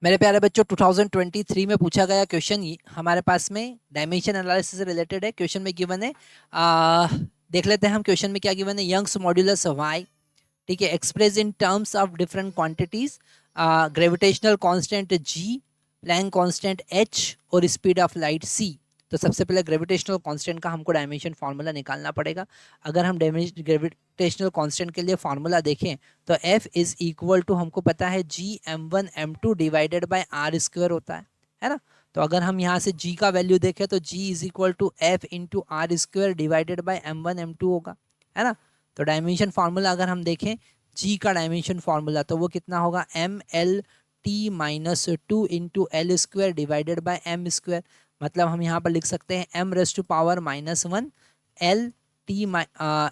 मेरे प्यारे बच्चों 2023 में पूछा गया क्वेश्चन हमारे पास में डायमेंशन एनालिसिस से रिलेटेड है। क्वेश्चन में गिवन है, देख लेते हैं हम क्वेश्चन में क्या गिवन है। यंग्स मॉड्यूलस वाई, ठीक है, express in terms of different quantities, gravitational constant G, Planck constant H और स्पीड ऑफ लाइट सी। तो सबसे पहले ग्रेविटेशनल कांस्टेंट का हमको डायमेंशन फार्मूला निकालना पड़ेगा। अगर हम ग्रेविटेशनल कांस्टेंट के लिए फार्मूला देखें तो F इज इक्वल टू, हमको पता है G m1 m2 divided by R square होता है ना। तो अगर हम यहाँ से G का वैल्यू देखें तो G is equal to F into R square divided by m1 m2 होगा, है ना। तो डायमेंशन फार्मूला अगर हम देखें G का डायमेंशन फार्मूला तो वो कितना होगा, M L T minus two into L square divided by M square. मतलब हम यहाँ पर लिख सकते हैं M raise to power -1 L T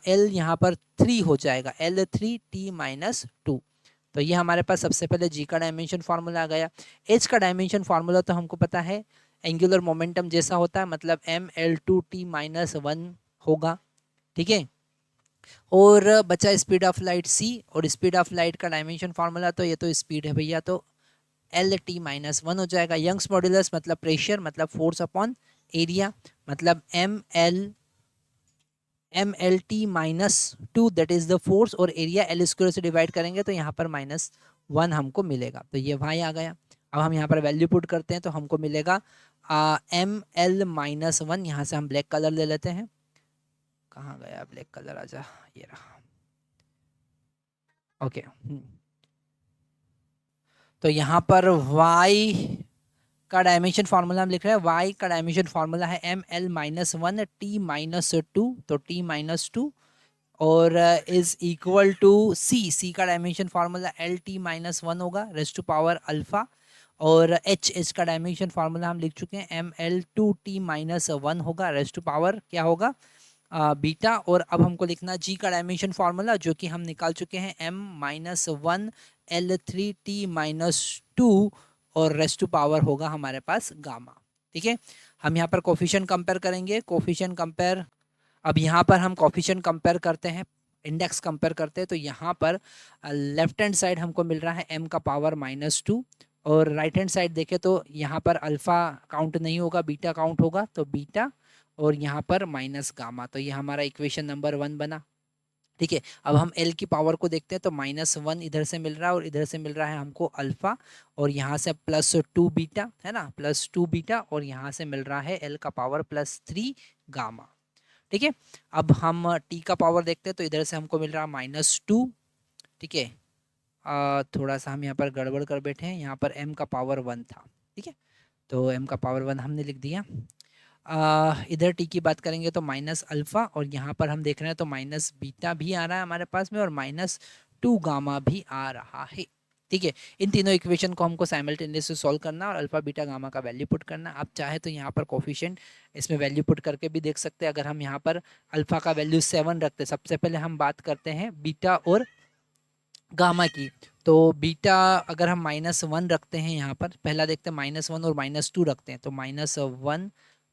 L यहाँ पर 3 हो जाएगा, L3t-2। तो ये हमारे पास सबसे पहले जी का डायमेंशन फार्मूला आ गया। एच का डायमेंशन फार्मूला तो हमको पता है एंगुलर मोमेंटम जैसा होता है, मतलब ml2t-1 होगा, ठीक है। और बचा स्पीड ऑफ लाइट सी, और स्पीड ऑफ लाइट का डायमेंशन फार्मूला तो ये तो स्पीड है भैया, तो L(t-1) हो जाएगा। यंग्स मॉड्यूलस मतलब प्रेशर, मतलब फोर्स अपॉन एरिया, मतलब ml(t-2) that is the force, और एरिया एल स्क्वायर से डिवाइड करेंगे तो यहाँ पर -1 हमको मिलेगा। तो ये y आ गया। अब हम यहाँ पर वैल्यू पुट करते हैं तो हमको मिलेगा ml-1। यहाँ से हम ब्लैक कलर ले लेते हैं। कहाँ गया ब्लैक कलर, आजा, ये रहा, ओके। तो यहाँ पर y का डायमेंशन फार्मूला हम लिख रहे हैं। y का डायमेंशन फार्मूला है ml-1 t-2, तो t-2 और इज इक्वल टू c का डायमेंशन फार्मूला L(t-1) होगा रेज़ टू पावर अल्फा, और h का डायमेंशन फार्मूला हम लिख चुके हैं ml2t-1 होगा रेज़ टू पावर क्या होगा, बीटा। और अब हमको लिखना g का डायमेंशन फार्मूला जो कि हम निकाल चुके हैं m-1 L3t-2 और रेज़ टू पावर होगा हमारे पास गामा, ठीक है। हम यहाँ पर कोफिशिएंट कंपेयर करेंगे, कोफिशिएंट कंपेयर। अब यहाँ पर हम कोफिशिएंट कंपेयर करते हैं, इंडेक्स कंपेयर करते हैं, तो यहाँ पर लेफ्ट हैंड साइड हमको मिल रहा है m का पावर -2, और राइट हैंड साइड देखें तो यहाँ पर अल्फा काउंट नहीं होगा, बीटा काउंट होगा, तो बीटा, और यहाँ पर माइनस गामा। तो ये हमारा इक्वेशन नंबर 1 बना, ठीक है। अब हम L की पावर को देखते हैं तो -1 इधर से मिल रहा है और इधर से मिल रहा है हमको अल्फा, और यहाँ से +2 बीटा, है ना, +2 बीटा, और यहाँ से मिल रहा है L का पावर +3 गामा, ठीक है। अब हम T का पावर देखते हैं तो इधर से हमको मिल रहा है -2, ठीक है। थोड़ा सा हम यहाँ पर गड़बड़ कर बैठे हैं, यहाँ पर m का पावर 1 था, ठीक है, तो m का पावर 1 हमने लिख दिया। इधर t की बात करेंगे तो माइनस अल्फ़ा, और यहाँ पर हम देख रहे हैं तो माइनस बीटा भी आ रहा है हमारे पास में, और -2 गामा भी आ रहा है, ठीक है। इन तीनों इक्वेशन को हमको साइमल्टेनियसली सॉल्व करना और अल्फा बीटा गामा का वैल्यू पुट करना। आप चाहे तो यहाँ पर कोफिशिएंट इसमें वैल्यू पुट करके भी देख सकते हैं। अगर हम यहाँ पर अल्फा का वैल्यू 7 रखते हैं, सबसे पहले हम बात करते हैं बीटा और गामा की, तो बीटा अगर हम -1 रखते हैं, यहाँ पर पहला देखते हैं -1 और -2 रखते हैं, तो -1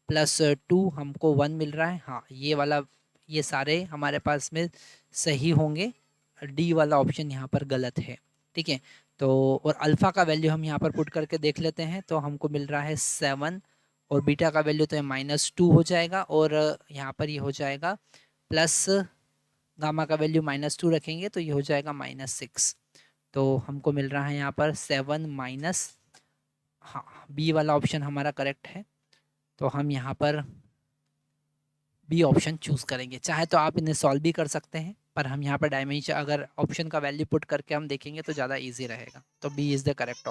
+ 2 हमको 1 मिल रहा है। हाँ, ये वाला, ये सारे हमारे पास में सही होंगे, डी वाला ऑप्शन यहाँ पर गलत है, ठीक है। तो और अल्फ़ा का वैल्यू हम यहाँ पर पुट करके देख लेते हैं तो हमको मिल रहा है 7, और बीटा का वैल्यू तो -2 हो जाएगा, और यहाँ पर ये हो जाएगा प्लस गामा का वैल्यू -2 रखेंगे तो ये हो जाएगा -6। तो हमको मिल रहा है यहाँ पर 7 माइनस, हाँ, बी वाला ऑप्शन हमारा करेक्ट है, तो हम यहाँ पर बी ऑप्शन चूज करेंगे। चाहे तो आप इन्हें सॉल्व भी कर सकते हैं, पर हम यहाँ पर डायमेंशन अगर ऑप्शन का वैल्यू पुट करके हम देखेंगे तो ज़्यादा इजी रहेगा, तो बी इज़ द करेक्ट।